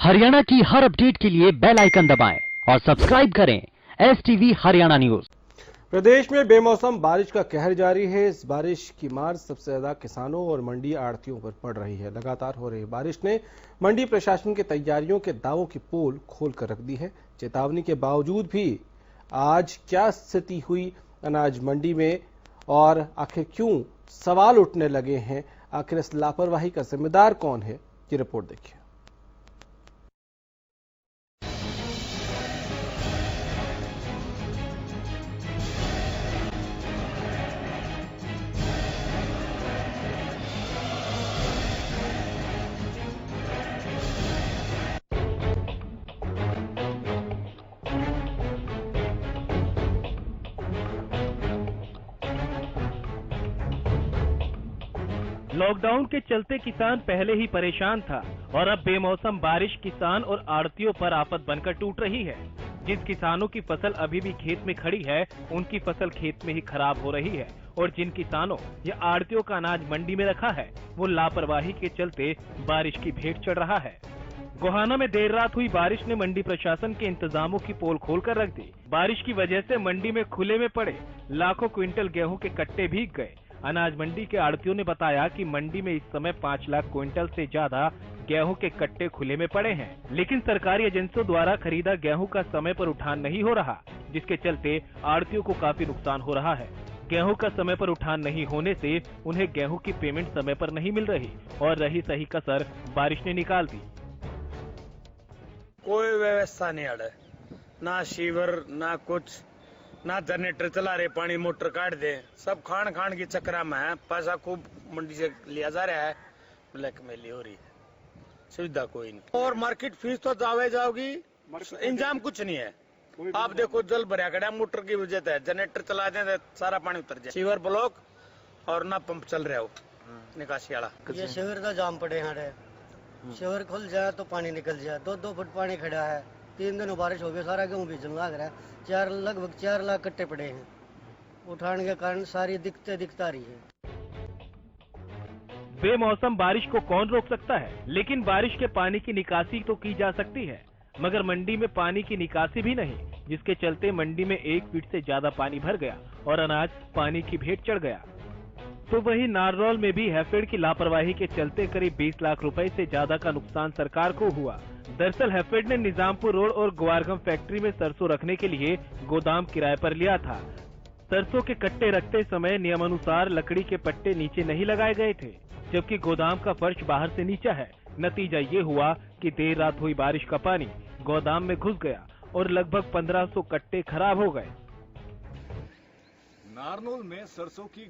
हरियाणा की हर अपडेट के लिए बेल आइकन दबाएं और सब्सक्राइब करें STV हरियाणा न्यूज। प्रदेश में बेमौसम बारिश का कहर जारी है। इस बारिश की मार सबसे ज्यादा किसानों और मंडी आढ़तियों पर पड़ रही है। लगातार हो रही बारिश ने मंडी प्रशासन की तैयारियों के दावों की पोल खोल कर रख दी है। चेतावनी के बावजूद भी आज क्या स्थिति हुई अनाज मंडी में और आखिर क्यों सवाल उठने लगे हैं, आखिर इस लापरवाही का जिम्मेदार कौन है, ये रिपोर्ट देखिए। लॉकडाउन के चलते किसान पहले ही परेशान था और अब बेमौसम बारिश किसान और आड़तियों पर आफत बनकर टूट रही है। जिन किसानों की फसल अभी भी खेत में खड़ी है, उनकी फसल खेत में ही खराब हो रही है और जिन किसानों या आड़तियों का अनाज मंडी में रखा है, वो लापरवाही के चलते बारिश की भेंट चढ़ रहा है। गोहाना में देर रात हुई बारिश ने मंडी प्रशासन के इंतजामों की पोल खोलकर रख दी। बारिश की वजह से मंडी में खुले में पड़े लाखों क्विंटल गेहूं के कट्टे भीग गए। अनाज मंडी के आड़तियों ने बताया कि मंडी में इस समय 5 लाख क्विंटल से ज्यादा गेहूं के कट्टे खुले में पड़े हैं, लेकिन सरकारी एजेंसियों द्वारा खरीदा गेहूं का समय पर उठान नहीं हो रहा, जिसके चलते आड़तियों को काफी नुकसान हो रहा है। गेहूं का समय पर उठान नहीं होने से उन्हें गेहूं की पेमेंट समय पर नहीं मिल रही और रही सही कसर बारिश ने निकाल दी। कोई व्यवस्था नहीं है, ना सीवर ना कुछ, ना जनरेटर चला रहे, पानी मोटर काट दे, सब खान खान की चक्रा में है। पैसा खूब मंडी से लिया जा रहा है, ब्लैकमेल हो रही है, सुविधा कोई नहीं। और मार्केट फीस तो जाओगी, इंतजाम कुछ नहीं है। आप देखो जल भरा खड़ा मोटर की वजह से, जनरेटर चला दे सारा पानी उतर जाए। सीवर ब्लॉक और ना पंप चल रहा हो निकासी वाला। ये सीवर का जाम पड़े हैं, सीवर खुल जाए तो पानी निकल जाए। 2-2 फुट पानी खड़ा है। 3 दिन बारिश हो गई, सारा गेहूं बीजने लग रहा है। लगभग 4 लाख कट्टे पड़े हैं। उठाने के कारण सारी दिक्कत रही है। बेमौसम बारिश को कौन रोक सकता है, लेकिन बारिश के पानी की निकासी तो की जा सकती है, मगर मंडी में पानी की निकासी भी नहीं, जिसके चलते मंडी में 1 फीट से ज्यादा पानी भर गया और अनाज पानी की भेंट चढ़ गया। तो वही नारनौल में भी हैफेड की लापरवाही के चलते करीब 20 लाख रुपए से ज्यादा का नुकसान सरकार को हुआ। दरअसल हैफेड ने निजामपुर रोड और ग्वारगम फैक्ट्री में सरसों रखने के लिए गोदाम किराए पर लिया था। सरसों के कट्टे रखते समय नियमानुसार लकड़ी के पट्टे नीचे नहीं लगाए गए थे, जबकि गोदाम का फर्श बाहर से नीचा है। नतीजा ये हुआ कि देर रात हुई बारिश का पानी गोदाम में घुस गया और लगभग 1500 कट्टे खराब हो गए। नारनौल में सरसों की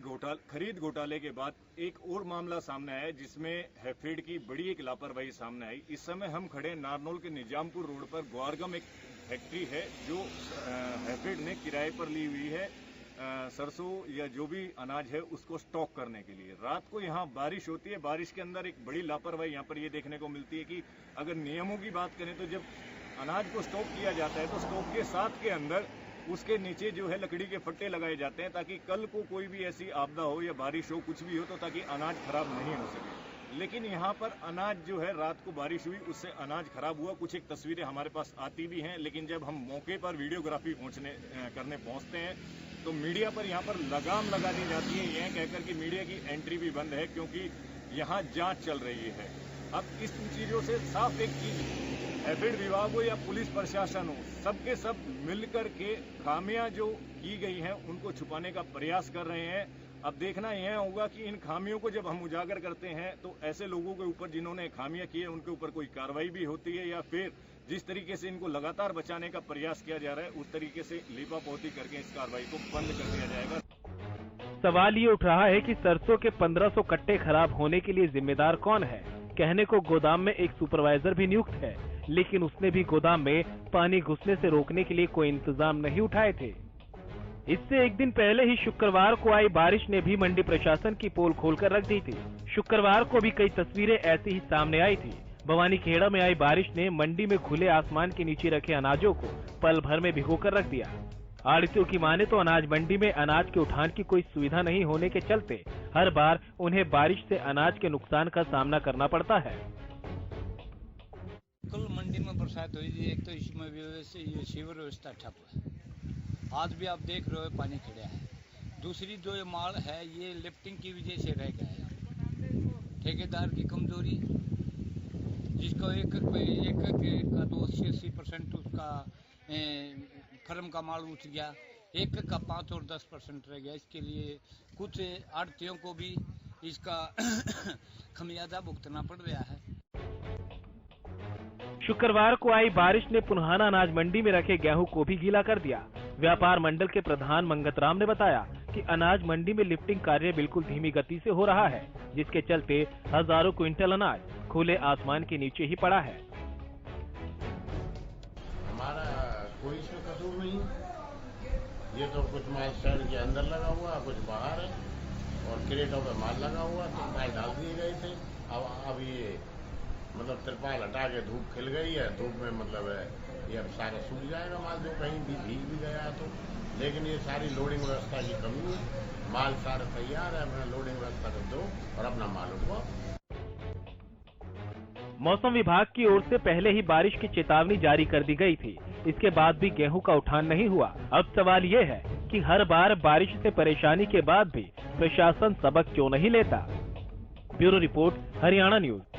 खरीद घोटाले के बाद एक और मामला सामने आया, जिसमें हैफेड की बड़ी एक लापरवाही सामने आई। इस समय हम खड़े नारनौल के निजामपुर रोड पर। ग्वारगम एक फैक्ट्री है जो हैफेड ने किराए पर ली हुई है सरसों या जो भी अनाज है उसको स्टॉक करने के लिए। रात को यहाँ बारिश होती है, बारिश के अंदर एक बड़ी लापरवाही यहाँ पर ये देखने को मिलती है कि अगर नियमों की बात करें तो जब अनाज को स्टॉक किया जाता है तो स्टॉक के साथ के अंदर उसके नीचे जो है लकड़ी के फट्टे लगाए जाते हैं, ताकि कल को कोई भी ऐसी आपदा हो या बारिश हो, कुछ भी हो, तो ताकि अनाज खराब नहीं हो सके। लेकिन यहाँ पर अनाज जो है रात को बारिश हुई, उससे अनाज खराब हुआ। कुछ एक तस्वीरें हमारे पास आती भी हैं, लेकिन जब हम मौके पर वीडियोग्राफी करने पहुंचते हैं तो मीडिया पर यहाँ पर लगाम लगा दी जाती है, यह कहकर कि मीडिया की एंट्री भी बंद है क्योंकि यहाँ जांच चल रही है। अब इस चीजों से साफ एक चीज, हैफेड विभाग हो या पुलिस प्रशासन हो, सबके सब मिलकर के खामियां जो की गई हैं उनको छुपाने का प्रयास कर रहे हैं। अब देखना यह होगा कि इन खामियों को जब हम उजागर करते हैं तो ऐसे लोगों के ऊपर जिन्होंने खामियां की है उनके ऊपर कोई कार्रवाई भी होती है, या फिर जिस तरीके से इनको लगातार बचाने का प्रयास किया जा रहा है उस तरीके से लीपापोती करके इस कार्रवाई को बंद कर दिया जाएगा। सवाल ये उठ रहा है कि सरसों के 1500 कट्टे खराब होने के लिए जिम्मेदार कौन है। कहने को गोदाम में एक सुपरवाइजर भी नियुक्त है, लेकिन उसने भी गोदाम में पानी घुसने से रोकने के लिए कोई इंतजाम नहीं उठाए थे। इससे एक दिन पहले ही शुक्रवार को आई बारिश ने भी मंडी प्रशासन की पोल खोलकर रख दी थी। शुक्रवार को भी कई तस्वीरें ऐसी ही सामने आई थी। भवानी खेड़ा में आई बारिश ने मंडी में खुले आसमान के नीचे रखे अनाजों को पल भर में भिगोकर रख दिया। आड़तियों की माने तो अनाज मंडी में अनाज के उठान की कोई सुविधा नहीं होने के चलते हर बार उन्हें बारिश से अनाज के नुकसान का सामना करना पड़ता है। कुल मंडी बरसात हुई थी, एक तो इसमें व्यवस्था ये सीवर व्यवस्था ठप है। आज भी आप देख रहे हो पानी खड़ा है। दूसरी जो ये माल है ये लिफ्टिंग की वजह से रह गया है। ठेकेदार की कमजोरी, जिसको एक का तो 80% उसका फर्म का माल उठ गया, एक का 5 और 10% रह गया। इसके लिए कुछ आड़तियों को भी इसका खमियाजा भुगतना पड़ रहा है। शुक्रवार को आई बारिश ने पुन्हाना अनाज मंडी में रखे गेहूं को भी गीला कर दिया। व्यापार मंडल के प्रधान मंगतराम ने बताया कि अनाज मंडी में लिफ्टिंग कार्य बिल्कुल धीमी गति से हो रहा है, जिसके चलते हजारों क्विंटल अनाज खुले आसमान के नीचे ही पड़ा है। हमारा कोई इसमें कसूर नहीं, ये तो कुछ माल शहर के अंदर लगा हुआ, कुछ बाहर है, और क्रेटों पे माल लगा हुआ तो माल डाल दिए गए थे। अब ये मतलब तिरपाल हटा के धूप खिल गई है, धूप में मतलब ये अब सारा सूख जाएगा माल, जो कहीं भी भीग भी गया तो। लेकिन ये सारी लोडिंग व्यवस्था की कमी है, माल सारा तैयार है, अपना लोडिंग व्यवस्था कर दो और अपना माल उठवाओ। मौसम विभाग की ओर से पहले ही बारिश की चेतावनी जारी कर दी गई थी। इसके बाद भी गेहूं का उठान नहीं हुआ। अब सवाल ये है कि हर बार बारिश से परेशानी के बाद भी प्रशासन सबक क्यों नहीं लेता। Bureau report, Haryana news.